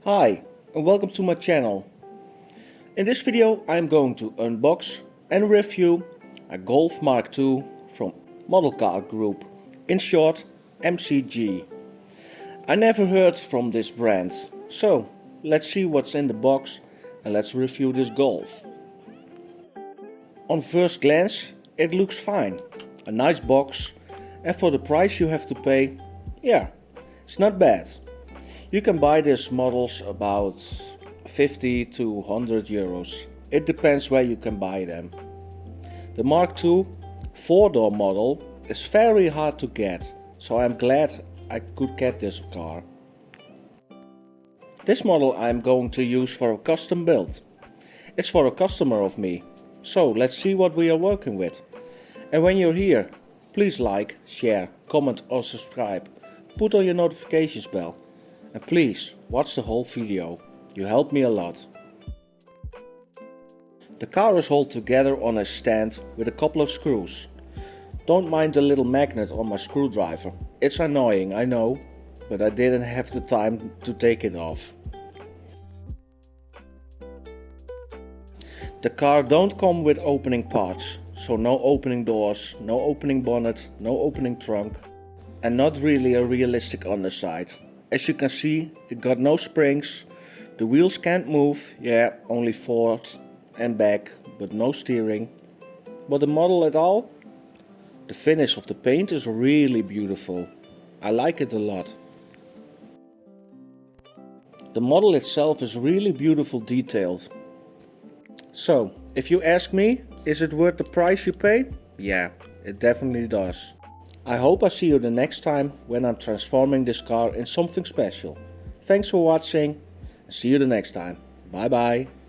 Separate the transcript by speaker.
Speaker 1: Hi and welcome to my channel. In this video I am going to unbox and review a Golf Mk2 from Model Car Group, in short MCG. I never heard from this brand, so let's see what's in the box and let's review this Golf. On first glance it looks fine, a nice box, and for the price you have to pay, yeah, it's not bad. You can buy these models about 50 to 100 euros. It depends where you can buy them. The Mark II 4-door model is very hard to get, so I'm glad I could get this car. This model I'm going to use for a custom build. It's for a customer of me, so let's see what we are working with. And when you're here, please like, share, comment or subscribe. Put on your notifications bell. And please watch the whole video, you help me a lot. The car is held together on a stand with a couple of screws. Don't mind the little magnet on my screwdriver. It's annoying, I know, but I didn't have the time to take it off. The car don't come with opening parts, so no opening doors, no opening bonnet, no opening trunk, and not really a realistic underside. As you can see, it got no springs, the wheels can't move, yeah, only forward and back, but no steering. But the model at all? The finish of the paint is really beautiful. I like it a lot. The model itself is really beautiful detailed. So, if you ask me, is it worth the price you pay? Yeah, it definitely does. I hope I see you the next time when I'm transforming this car in something special. Thanks for watching and see you the next time. Bye bye.